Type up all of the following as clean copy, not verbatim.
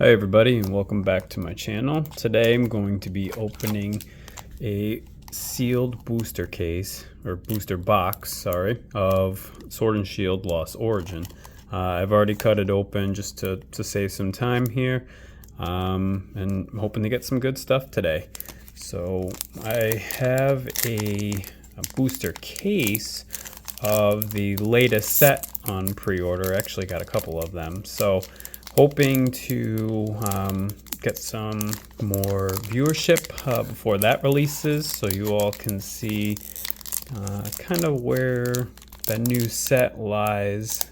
Hi everybody and welcome back to my channel. Today I'm going to be opening a sealed booster case, or booster box, sorry, of Sword and Shield Lost Origin. I've already cut it open just to save some time here, and I'm hoping to get some good stuff today. So I have a booster case of the latest set on pre-order. Actually got a couple of them, so hoping to get some more viewership before that releases, so you all can see kind of where that new set lies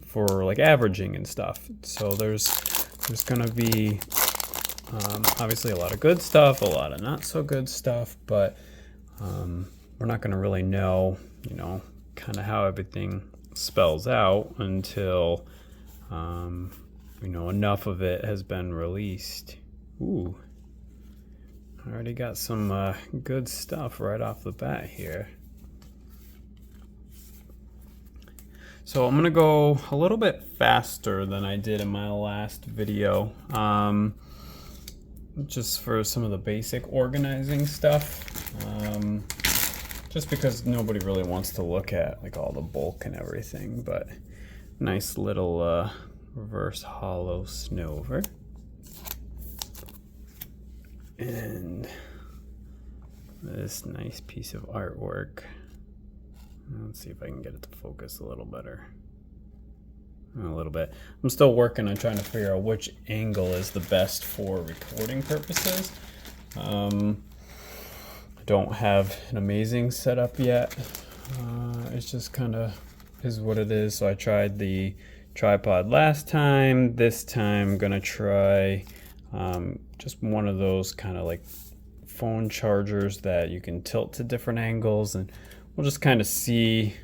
for like averaging and stuff. So there's gonna be obviously a lot of good stuff, a lot of not so good stuff, but we're not gonna really know, kind of how everything spells out until enough of it has been released. Ooh, I already got some good stuff right off the bat here. So I'm gonna go a little bit faster than I did in my last video, just for some of the basic organizing stuff, just because nobody really wants to look at like all the bulk and everything. But nice little reverse hollow Snover, and this nice piece of artwork. Let's see if I can get it to focus a little better. A little bit. I'm still working on trying to figure out which angle is the best for recording purposes. I don't have an amazing setup yet. It's just kind of is what it is. So I tried the tripod last time. This time I'm gonna try just one of those kind of like phone chargers that you can tilt to different angles, and we'll just kind of see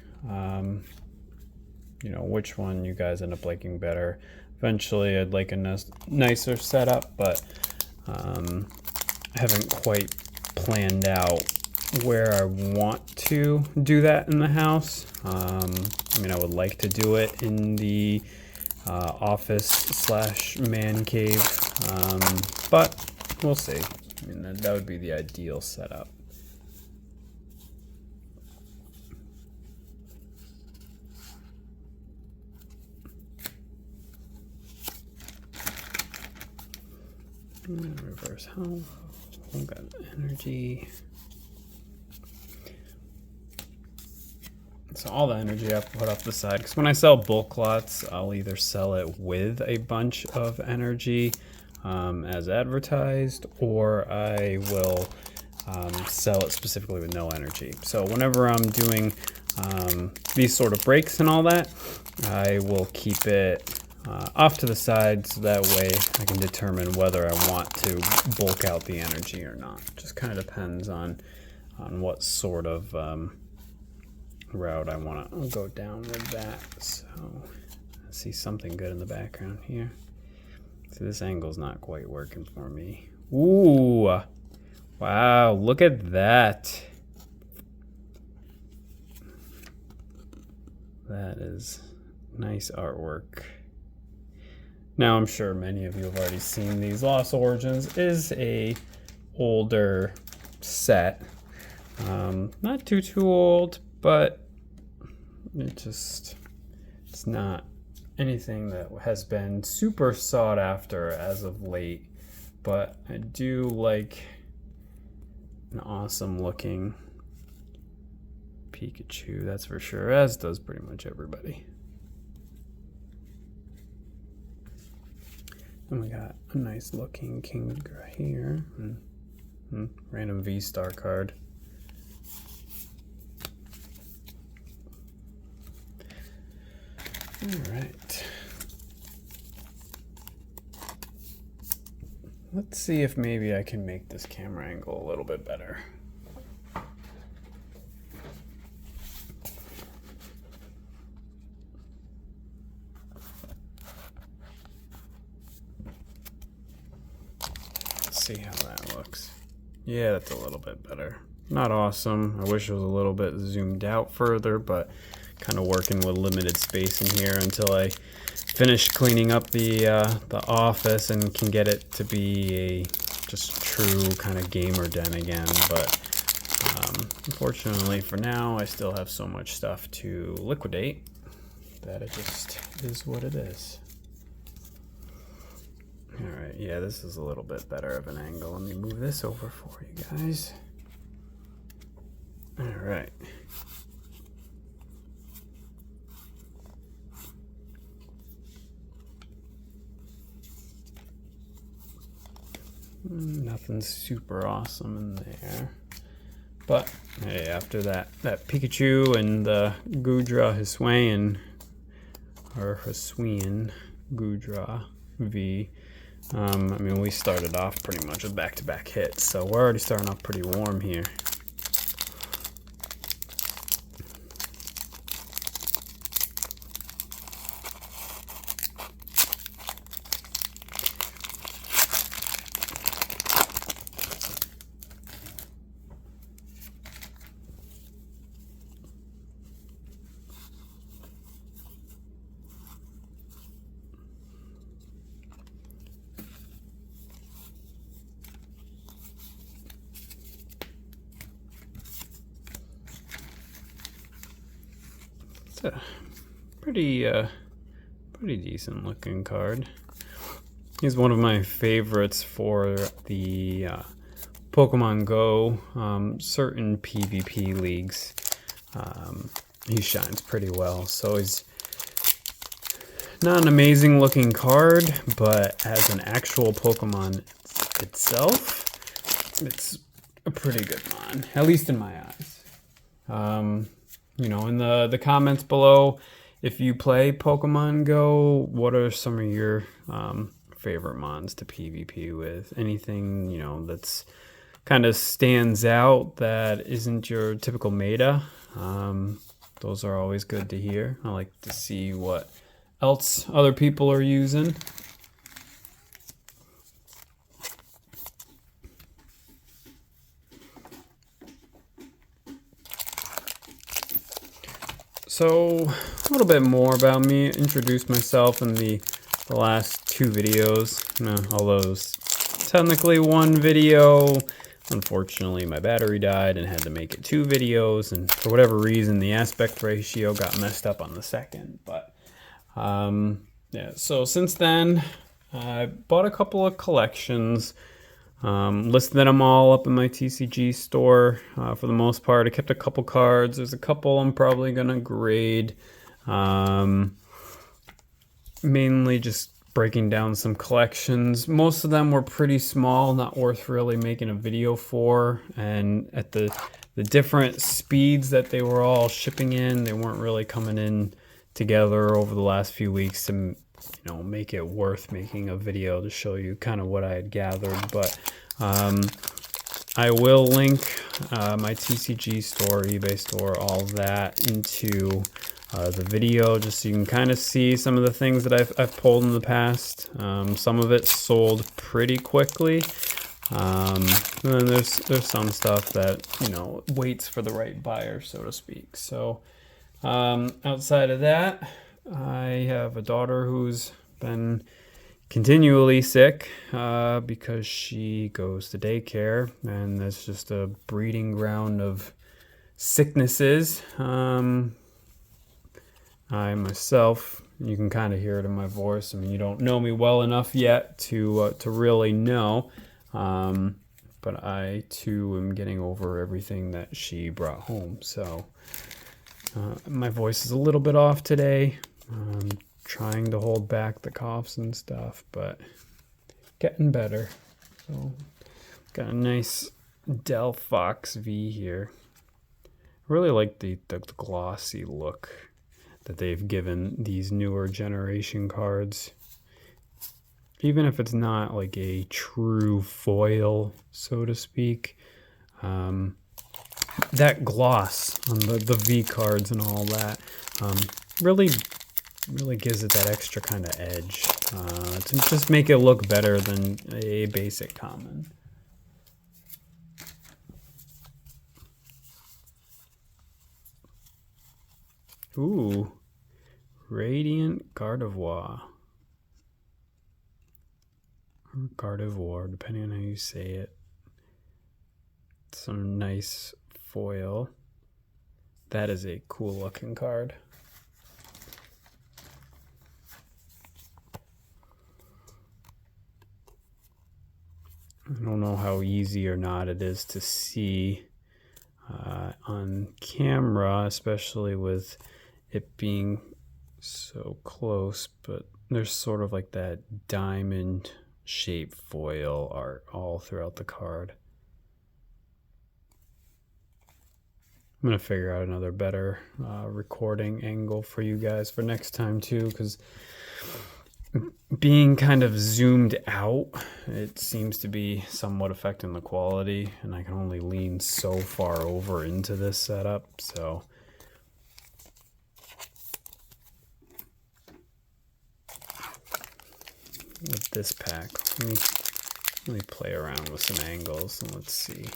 which one you guys end up liking better. Eventually I'd like a nicer setup, but I haven't quite planned out where I want to do that in the house. I would like to do it in the office / man cave, but we'll see. That would be the ideal setup. Reverse hollow. We've got energy. So all the energy I have to put off the side, because when I sell bulk lots, I'll either sell it with a bunch of energy as advertised, or I will sell it specifically with no energy. So whenever I'm doing these sort of breaks and all that, I will keep it off to the side, so that way I can determine whether I want to bulk out the energy or not. Just kind of depends on what sort of route I want to go down with that. So I see something good in the background here. See, this angle's not quite working for me. Ooh, wow, look at that. That is nice artwork. Now I'm sure many of you have already seen these. Lost Origins is a older set. Not too old, but it's not anything that has been super sought after as of late. But I do like an awesome looking Pikachu, that's for sure, as does pretty much everybody. And we got a nice looking King here. Random V-Star card. Alright. Let's see if maybe I can make this camera angle a little bit better. Let's see how that looks. Yeah, that's a little bit better. Not awesome. I wish it was a little bit zoomed out further, but kind of working with limited space in here until I finish cleaning up the office and can get it to be a just true kind of gamer den again. But unfortunately for now, I still have so much stuff to liquidate that it just is what it is. All right, yeah, this is a little bit better of an angle. Let me move this over for you guys. All right. Nothing super awesome in there. But hey, after that Pikachu and the Gudra Hisuian, or Hisuian Gudra V, I mean, we started off pretty much with back-to-back hits, so we're already starting off pretty warm here. It's a pretty decent looking card. He's one of my favorites for the Pokemon Go, certain PvP leagues. He shines pretty well. So he's not an amazing looking card, but as an actual Pokemon itself, it's a pretty good mon, at least in my eyes. You know, in the comments below, if you play Pokemon Go, what are some of your favorite mons to PvP with? Anything, you know, that's kind of stands out that isn't your typical meta? Those are always good to hear. I like to see what else other people are using. So a little bit more about me. Introduced myself in the last two videos. Although it's technically one video, unfortunately my battery died and had to make it two videos, and for whatever reason the aspect ratio got messed up on the second. But yeah, so since then I bought a couple of collections. Listed them all up in my TCG store for the most part. I kept a couple cards. There's a couple I'm probably gonna grade. Mainly just breaking down some collections. Most of them were pretty small, not worth really making a video for. And at the different speeds that they were all shipping in, they weren't really coming in together over the last few weeks to make it worth making a video to show you kind of what I had gathered. But I will link my TCG store, eBay store, all that into the video, just so you can kind of see some of the things that I've pulled in the past. Some of it sold pretty quickly, and then there's some stuff that waits for the right buyer, so to speak. So outside of that, I have a daughter who's been continually sick because she goes to daycare, and that's just a breeding ground of sicknesses. I myself, you can kind of hear it in my voice. I mean, you don't know me well enough yet to really know, but I too am getting over everything that she brought home. So my voice is a little bit off today. Trying to hold back the coughs and stuff, but getting better. So got a nice Del Fox V here. I really like the glossy look that they've given these newer generation cards. Even if it's not like a true foil, so to speak, that gloss on the V cards and all that really gives it that extra kind of edge to just make it look better than a basic common. Ooh, Radiant Gardevoir. Or Gardevoir, depending on how you say it. Some nice foil. That is a cool looking card. I don't know how easy or not it is to see on camera, especially with it being so close, but there's sort of like that diamond shaped foil art all throughout the card. I'm gonna figure out another better recording angle for you guys for next time too, because being kind of zoomed out, it seems to be somewhat affecting the quality, and I can only lean so far over into this setup. So with this pack, let me play around with some angles and let's see.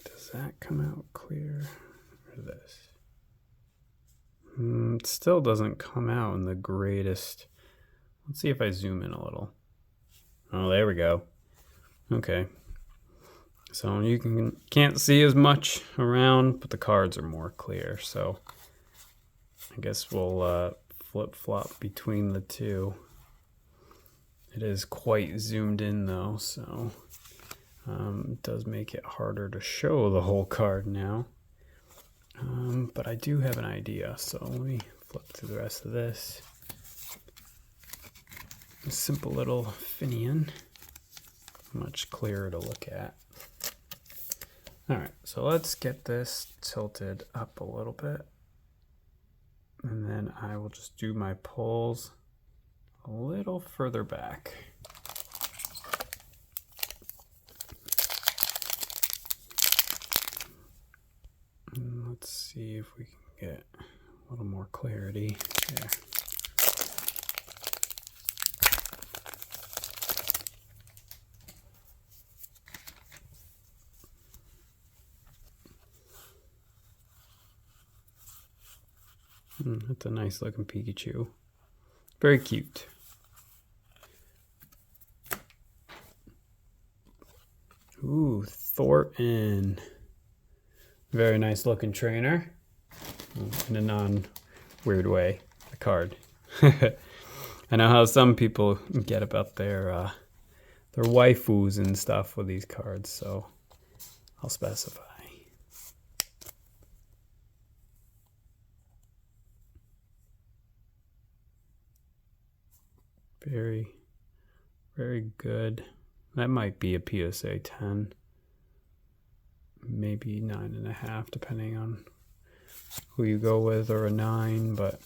Does that come out clear, or this? It still doesn't come out in the greatest. Let's see if I zoom in a little. Oh, there we go. Okay. So you can't see as much around, but the cards are more clear. So I guess we'll flip-flop between the two. It is quite zoomed in though, so it does make it harder to show the whole card now. But I do have an idea, so let me flip through the rest of this. A simple little Finian, much clearer to look at. All right, so let's get this tilted up a little bit, and then I will just do my pulls a little further back. And let's see if we can get a little more clarity there. That's a nice looking Pikachu. Very cute. Ooh, Thornton. Very nice looking trainer. In a non-weird way, the card. I know how some people get about their waifus and stuff with these cards, so I'll specify. Very, very good. That might be a PSA 10. Maybe 9.5, depending on who you go with, or a 9, but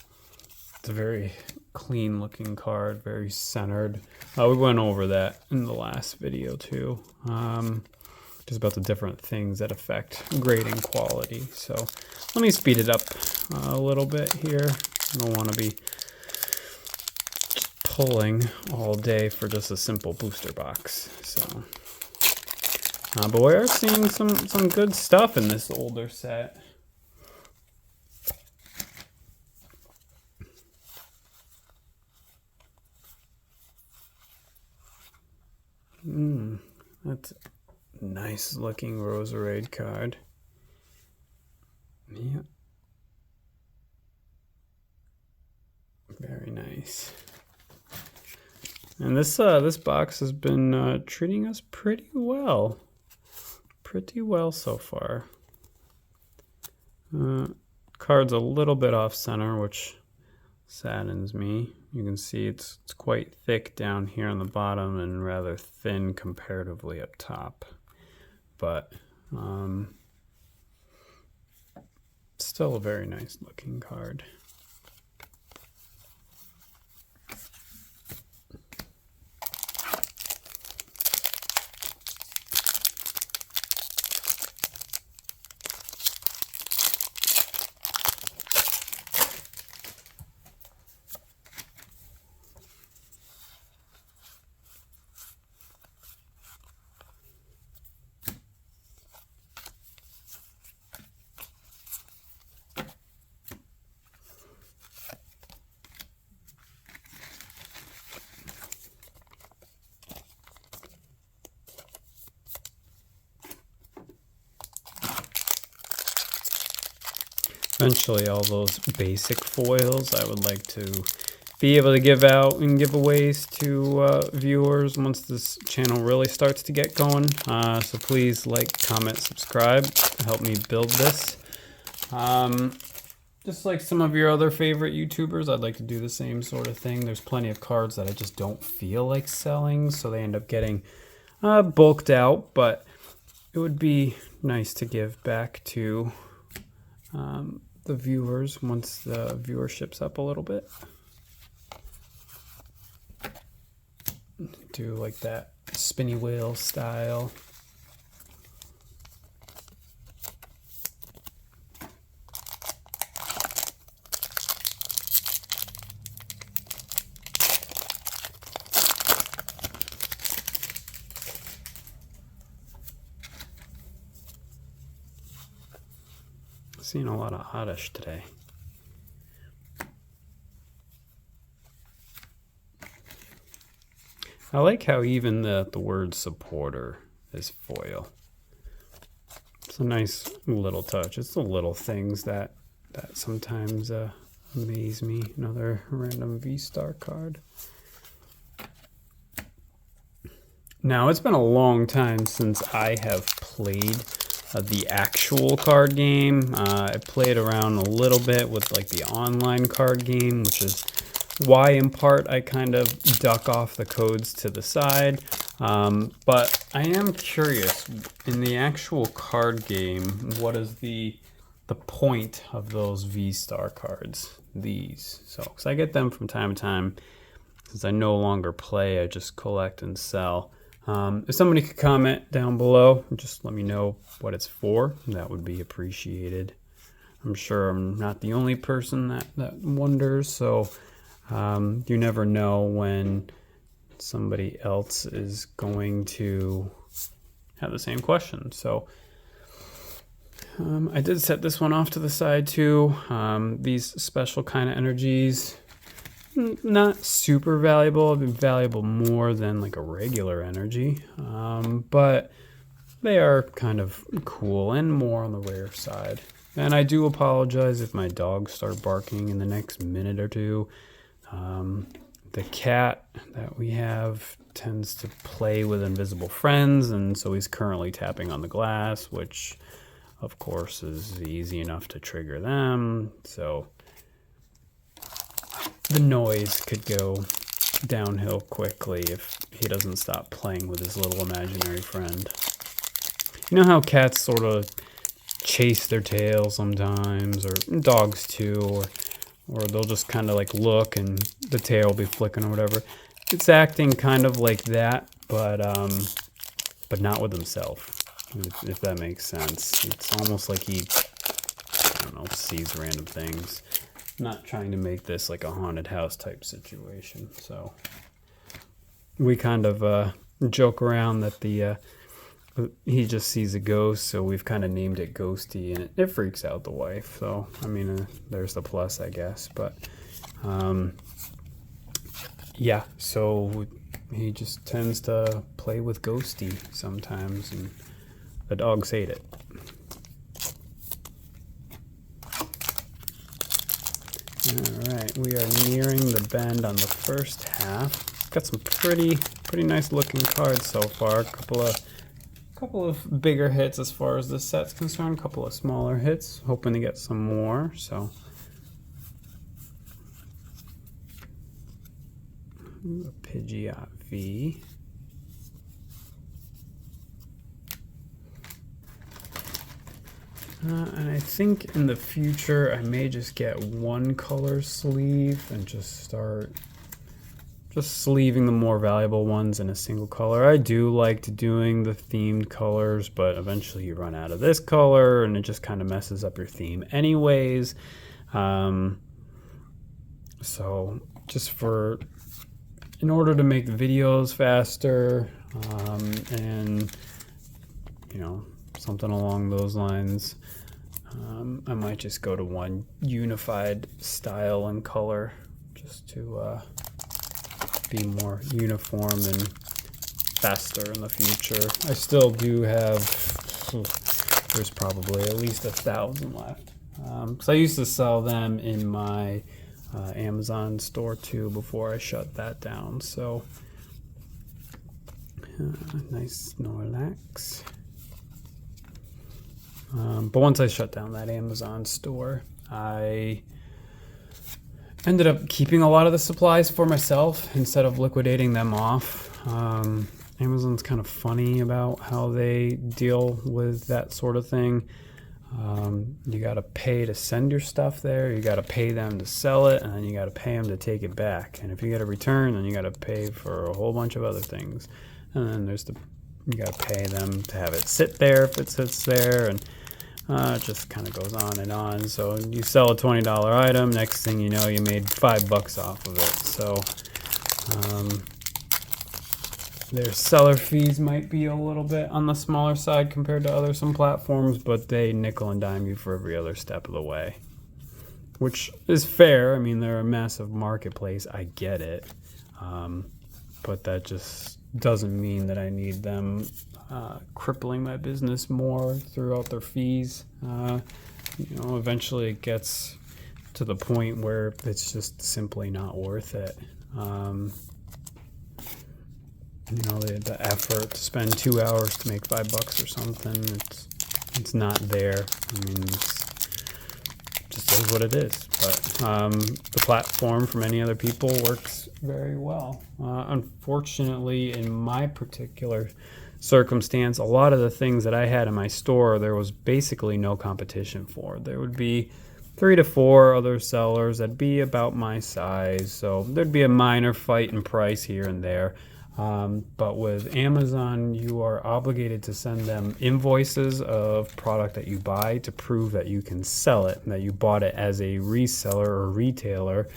it's a very clean looking card, very centered. We went over that in the last video too. Just about the different things that affect grading quality. So let me speed it up a little bit here. I don't want to be pulling all day for just a simple booster box. So, but we are seeing some good stuff in this older set. That's a nice looking Roserade card. Yep. Very nice. And this box has been treating us pretty well so far. Card's a little bit off center, which saddens me. You can see it's quite thick down here on the bottom and rather thin comparatively up top, but still a very nice looking card. Eventually all those basic foils I would like to be able to give out in giveaways to viewers once this channel really starts to get going. So please like, comment, subscribe to help me build this. Just like some of your other favorite YouTubers, I'd like to do the same sort of thing. There's plenty of cards that I just don't feel like selling, so they end up getting bulked out, but it would be nice to give back to the viewers once the viewership's up a little bit. Do like that spinny wheel style. Seeing a lot of oddish today. I like how even the word supporter is foil. It's a nice little touch. It's the little things that sometimes amaze me. Another random V-Star card. Now, it's been a long time since I have played the actual card game. I played around a little bit with like the online card game, which is why in part I kind of duck off the codes to the side. But I am curious, in the actual card game, what is the point of those V-Star cards? These. So, because I get them from time to time. Since I no longer play, I just collect and sell. If somebody could comment down below, just let me know what it's for. That would be appreciated. I'm sure I'm not the only person that wonders, so you never know when somebody else is going to have the same question. So I did set this one off to the side too. These special kind of energies, not super valuable. They're valuable more than like a regular energy, but they are kind of cool and more on the rare side. And I do apologize if my dogs start barking in the next minute or two. The cat that we have tends to play with invisible friends, and so he's currently tapping on the glass, which of course is easy enough to trigger them. So the noise could go downhill quickly if he doesn't stop playing with his little imaginary friend. You know how cats sort of chase their tail sometimes, or dogs too, or they'll just kind of like look and the tail will be flicking or whatever. It's acting kind of like that, but not with himself, if that makes sense. It's almost like he, I don't know, sees random things. Not trying to make this like a haunted house type situation. So we kind of joke around that he just sees a ghost, so we've kind of named it Ghosty, and it freaks out the wife. So I mean, there's the plus, I guess. But yeah, so he just tends to play with Ghosty sometimes, and the dogs hate it. Alright, we are nearing the bend on the first half. Got some pretty nice looking cards so far. A couple of bigger hits as far as this set's concerned, a couple of smaller hits, hoping to get some more. So a Pidgeot V. And I think in the future I may just get one color sleeve and just start sleeving the more valuable ones in a single color. I do like to doing the themed colors, but eventually you run out of this color and it just kind of messes up your theme anyways. So just in order to make the videos faster, and you know, something along those lines, I might just go to one unified style and color just to be more uniform and faster in the future. I still do have, there's probably at least 1,000 left. Because I used to sell them in my Amazon store too before I shut that down. So nice Snorlax. But once I shut down that Amazon store, I ended up keeping a lot of the supplies for myself instead of liquidating them off. Amazon's kind of funny about how they deal with that sort of thing. You got to pay to send your stuff there, you got to pay them to sell it, and then you got to pay them to take it back. And if you get a return, then you got to pay for a whole bunch of other things. And then you got to pay them to have it sit there if it sits there, and it just kind of goes on and on. So you sell a $20 item, next thing you know, you made $5 off of it. So their seller fees might be a little bit on the smaller side compared to some platforms, but they nickel and dime you for every other step of the way, which is fair. I mean, they're a massive marketplace. I get it. But that just doesn't mean that I need them crippling my business more throughout their fees. Eventually it gets to the point where it's just simply not worth it. The effort to spend 2 hours to make $5 or something, it's not there. I mean, it just is what it is. But the platform for many other people works very well. Unfortunately, in my particular circumstance, a lot of the things that I had in my store, there was basically no competition for. There would be 3 to 4 other sellers that'd be about my size, so there'd be a minor fight in price here and there. But with Amazon, you are obligated to send them invoices of product that you buy to prove that you can sell it, and that you bought it as a reseller or retailer,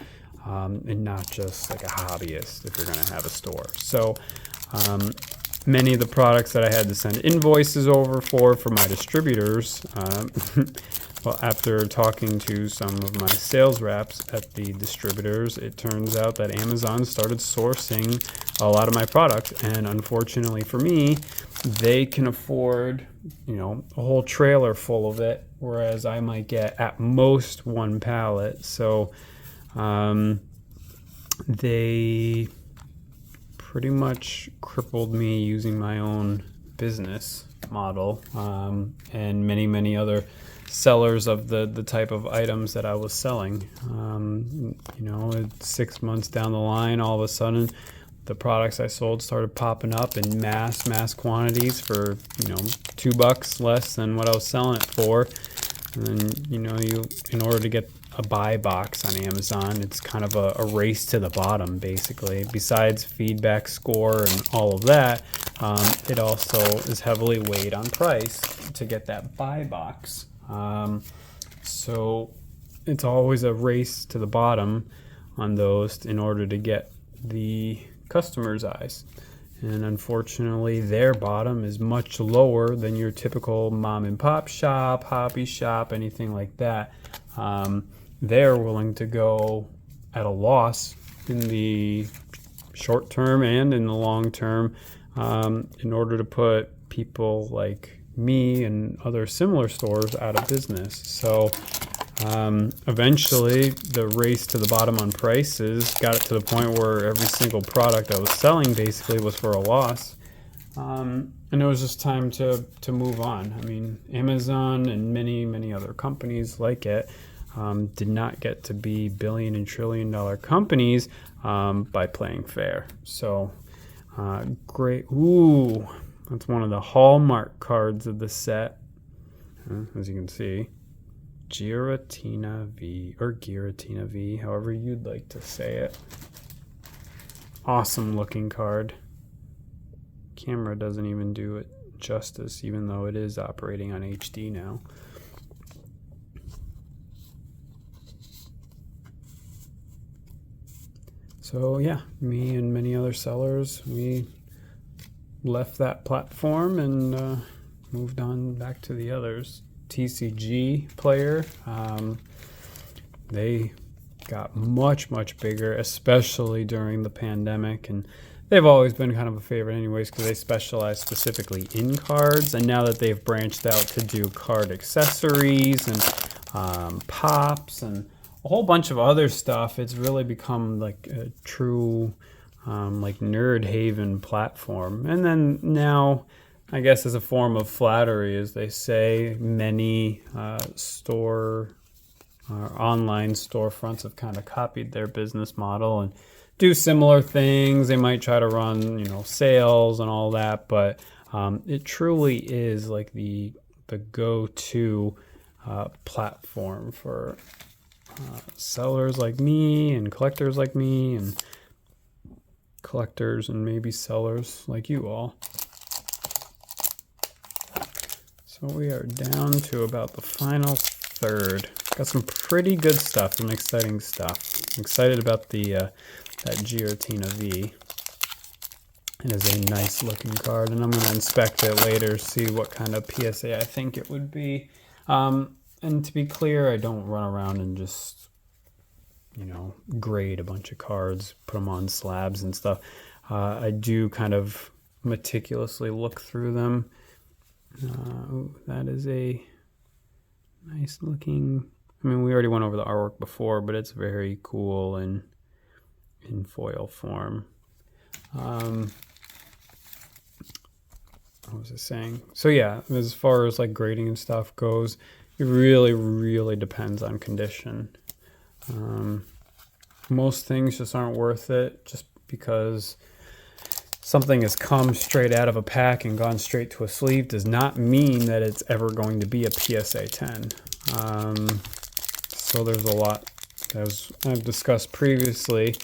and not just like a hobbyist if you're going to have a store. So many of the products that I had to send invoices over for my distributors, well, after talking to some of my sales reps at the distributors, it turns out that Amazon started sourcing a lot of my product, and unfortunately for me, they can afford, a whole trailer full of it, whereas I might get at most 1 pallet. So they pretty much crippled me using my own business model, and many other sellers of the type of items that I was selling. 6 months down the line, all of a sudden the products I sold started popping up in mass quantities for $2 less than what I was selling it for. And then you, in order to get a buy box on Amazon, it's kind of a race to the bottom, basically. Besides feedback score and all of that, it also is heavily weighed on price to get that buy box. So it's always a race to the bottom on those in order to get the customer's eyes. And unfortunately, their bottom is much lower than your typical mom and pop shop, hobby shop, anything like that. They're willing to go at a loss in the short term and in the long term, in order to put people like me and other similar stores out of business. So eventually the race to the bottom on prices got it to the point where every single product I was selling basically was for a loss. And it was just time to move on. I mean, Amazon and many other companies like it did not get to be billion and trillion dollar companies by playing fair. So great. Ooh, that's one of the hallmark cards of the set, as you can see. Giratina V, or Giratina V, however you'd like to say it. Awesome looking card. Camera doesn't even do it justice, even though it is operating on HD now. So yeah, me and many other sellers, we left that platform and moved on back to the others. TCGPlayer, they got much bigger, especially during the pandemic, and they've always been kind of a favorite anyways because they specialize specifically in cards, and now that they've branched out to do card accessories and pops, and a whole bunch of other stuff. It's really become like a true like nerd haven platform. And then now, I guess as a form of flattery, as they say, many online storefronts have kind of copied their business model and do similar things. They might try to run, you know, sales and all that, but it truly is like the go-to platform for sellers like me and collectors like me and collectors and maybe sellers like you all. So we are down to about the final third. Got some pretty good stuff, some exciting stuff. I'm excited about the that Giratina V. It is a nice looking card, and I'm going to inspect it later, see what kind of PSA I think it would be. And to be clear, I don't run around and just, you know, grade a bunch of cards, put them on slabs and stuff. I do kind of meticulously look through them. That is a nice looking, I mean, we already went over the artwork before, but it's very cool and in foil form. What was I saying? So yeah, as far as like grading and stuff goes, it really depends on condition. Most things just aren't worth it just because something has come straight out of a pack and gone straight to a sleeve does not mean that it's ever going to be a PSA 10. So there's a lot, as I've discussed previously,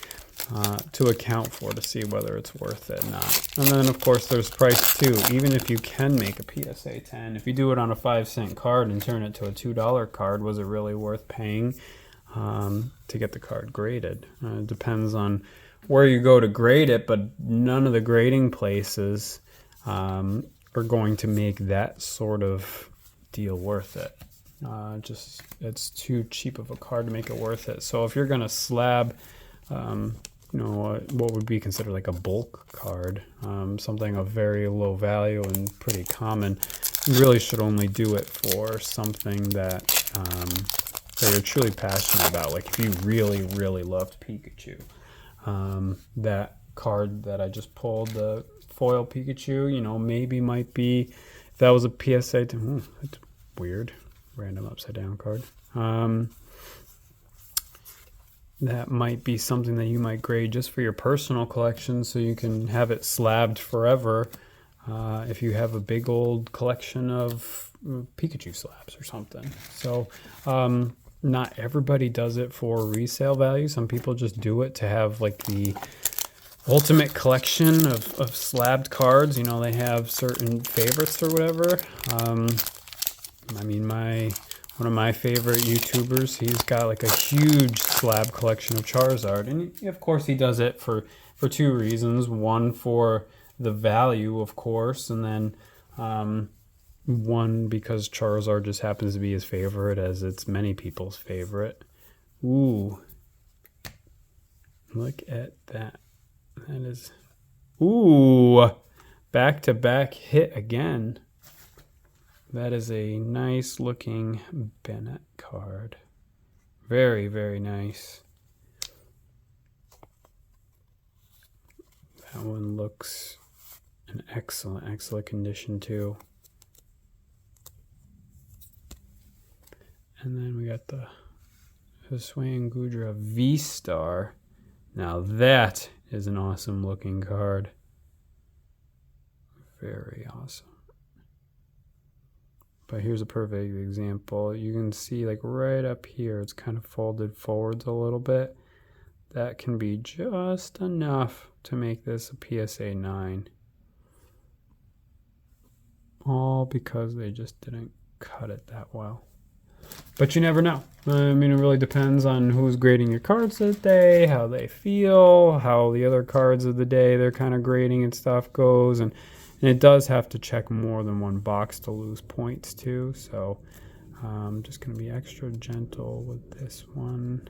to account for to see whether it's worth it or not. And then of course there's price too. Even if you can make a PSA 10, if you do it on a 5-cent card and turn it to a $2 card, was it really worth paying to get the card graded? It depends on where you go to grade it, but none of the grading places are going to make that sort of deal worth it. Just it's too cheap of a card to make it worth it. So if you're gonna slab you know, what would be considered like a bulk card, something of very low value and pretty common, you really should only do it for something that that you're truly passionate about. Like if you really loved Pikachu, that card that I just pulled, the foil Pikachu, you know, maybe might be, if that was a PSA, that's weird, random upside down card. That might be something that you might grade just for your personal collection so you can have it slabbed forever if you have a big old collection of Pikachu slabs or something. So not everybody does it for resale value. Some people just do it to have like the ultimate collection of slabbed cards. You know, they have certain favorites or whatever. I mean, one of my favorite YouTubers, he's got like a huge slab collection of Charizard. And of course he does it for two reasons. One, for the value, of course. And then one, because Charizard just happens to be his favorite, as it's many people's favorite. Ooh. Look at that. That is... Ooh. Back-to-back hit again. That is a nice looking Bennett card. Very nice. That one looks in excellent condition too. And then we got the Hisuian Gudra V-Star. Now that is an awesome looking card. Very awesome. But here's a perfect example. You can see like right up here, it's kind of folded forwards a little bit. That can be just enough to make this a PSA 9. All because they just didn't cut it that well. But you never know. I mean, it really depends on who's grading your cards that day, how they feel, how the other cards of the day they're kind of grading and stuff goes. And it does have to check more than one box to lose points too. So I'm just going to be extra gentle with this one,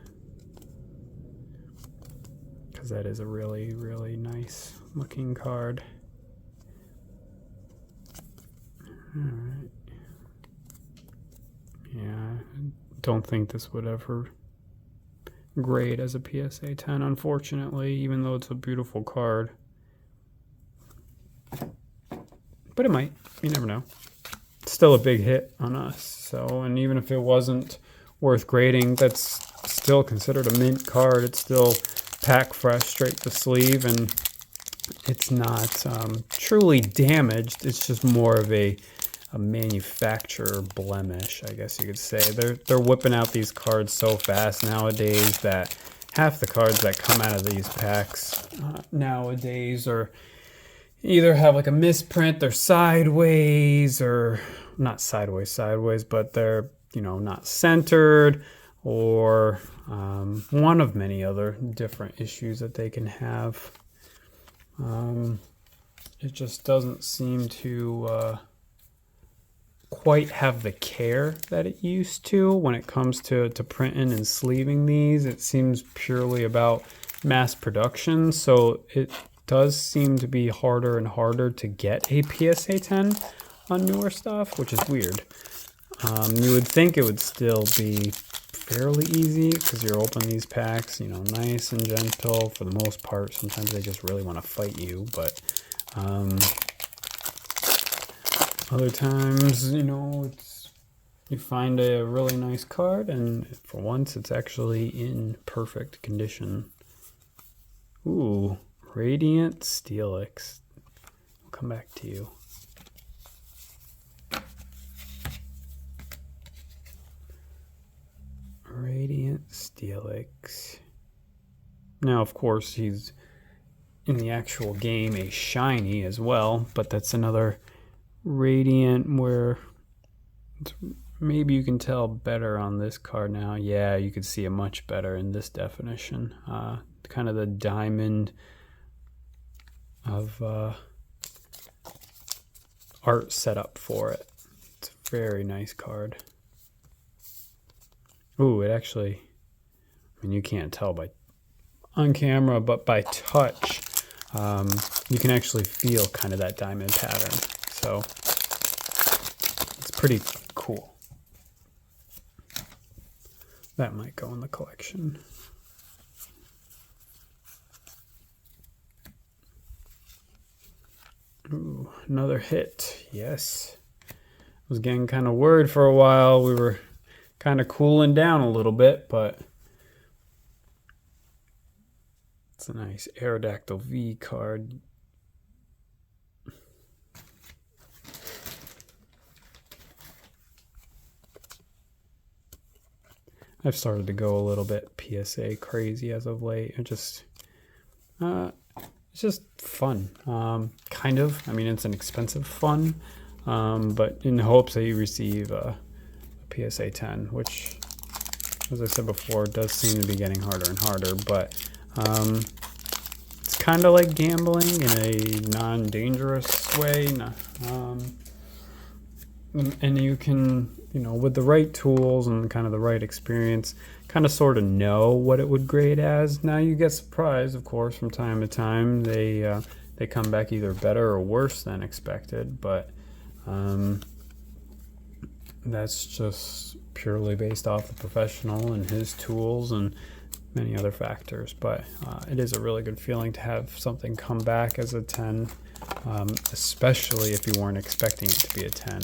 because that is a really nice looking card. All right. Yeah, don't think this would ever grade as a PSA 10, unfortunately, even though it's a beautiful card. But it might. You never know. It's still a big hit on us. So, and even if it wasn't worth grading, that's still considered a mint card. It's still pack fresh, straight to sleeve, and it's not truly damaged. It's just more of a manufacturer blemish, I guess you could say. They're whipping out these cards so fast nowadays that half the cards that come out of these packs nowadays are either have like a misprint, they're sideways, or not sideways, but they're, you know, not centered, or one of many other different issues that they can have. It just doesn't seem to quite have the care that it used to when it comes to printing and sleeving these. It seems purely about mass production, so it does seem to be harder and harder to get a PSA 10 on newer stuff, which is weird. You would think it would still be fairly easy because you're opening these packs, you know, nice and gentle for the most part. Sometimes they just really want to fight you, but other times, you know, you find a really nice card, and for once, it's actually in perfect condition. Ooh, Radiant Steelix. We'll come back to you. Radiant Steelix. Now, of course, he's in the actual game a shiny as well, but that's another Radiant where maybe you can tell better on this card now. Yeah, you could see it much better in this definition. Kind of the diamond of art setup for it. It's a very nice card. Ooh, it actually, I mean, you can't tell by on camera, but by touch, you can actually feel kind of that diamond pattern. So it's pretty cool. That might go in the collection. Ooh, another hit. Yes. I was getting kind of worried for a while. We were kind of cooling down a little bit, but it's a nice Aerodactyl V card. I've started to go a little bit PSA crazy as of late. It's just fun, kind of. I mean, it's an expensive fun, but in hopes that you receive a PSA 10, which, as I said before, does seem to be getting harder and harder, but it's kind of like gambling in a non-dangerous way. And you can, you know, with the right tools and kind of the right experience, kind of sort of know what it would grade as. Now you get surprised, of course, from time to time. They come back either better or worse than expected, but that's just purely based off the professional and his tools and many other factors. But it is a really good feeling to have something come back as a 10, especially if you weren't expecting it to be a 10.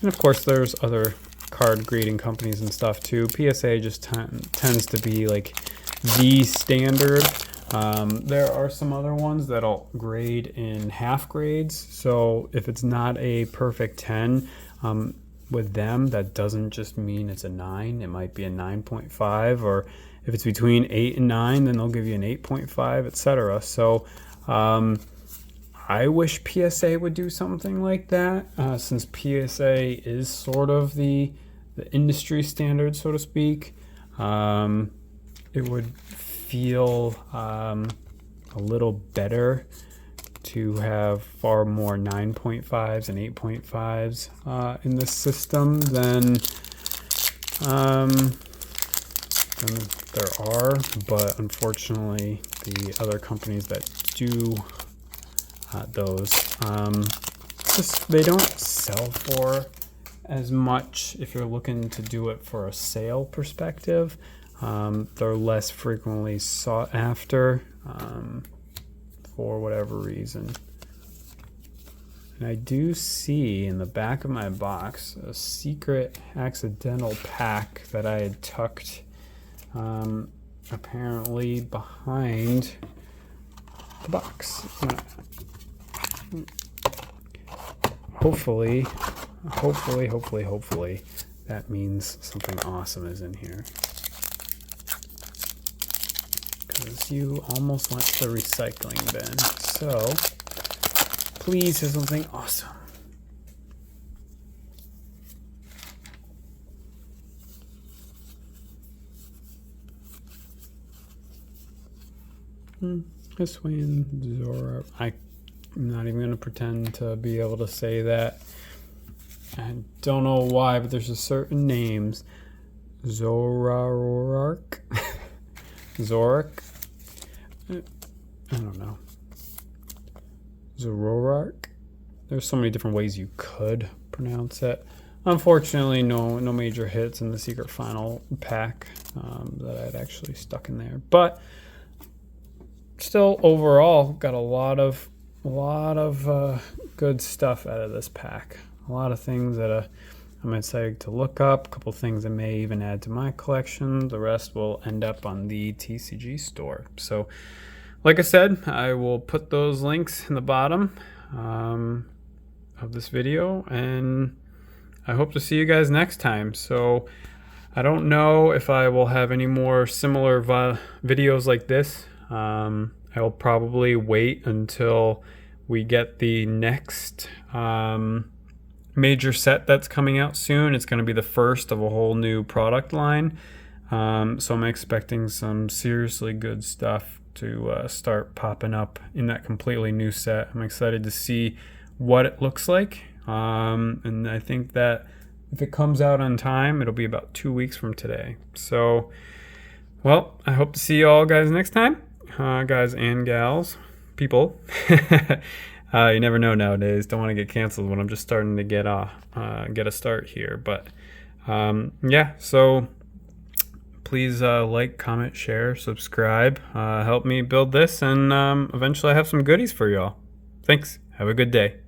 And of course, there's other card grading companies and stuff too. PSA just tends to be like the standard. There are some other ones that'll grade in half grades. So if it's not a perfect 10, with them, that doesn't just mean it's a 9. It might be a 9.5, or if it's between 8 and 9, then they'll give you an 8.5, etc. So I wish PSA would do something like that, since PSA is sort of the industry standard, so to speak. It would feel a little better to have far more 9.5s and 8.5s in the system than there are, but unfortunately the other companies that do those just, they don't sell for as much if you're looking to do it for a sale perspective. They're less frequently sought after for whatever reason. And I do see in the back of my box a secret accidental pack that I had tucked apparently behind the box. Hopefully that means something awesome is in here. Because you almost went to the recycling bin. So please do something awesome. Hisuian Zora. I'm not even going to pretend to be able to say that. I don't know why, but there's a certain names. Zorark. Zorak. I don't know. Zorark. There's so many different ways you could pronounce it. Unfortunately, no major hits in the secret final pack that I'd actually stuck in there. But still, overall, got a lot of good stuff out of this pack. A lot of things that I'm excited to look up. A couple things I may even add to my collection. The rest will end up on the TCG store. So, like I said, I will put those links in the bottom of this video, and I hope to see you guys next time. So, I don't know if I will have any more similar videos like this. I will probably wait until we get the next major set that's coming out soon. It's going to be the first of a whole new product line. So I'm expecting some seriously good stuff to start popping up in that completely new set. I'm excited to see what it looks like. And I think that if it comes out on time, it'll be about 2 weeks from today. So, well, I hope to see you all guys next time. Guys and gals, people. You never know nowadays. Don't want to get canceled when I'm just starting to get a start here. But yeah, so please like, comment, share, subscribe. Help me build this, and eventually I have some goodies for y'all. Thanks. Have a good day.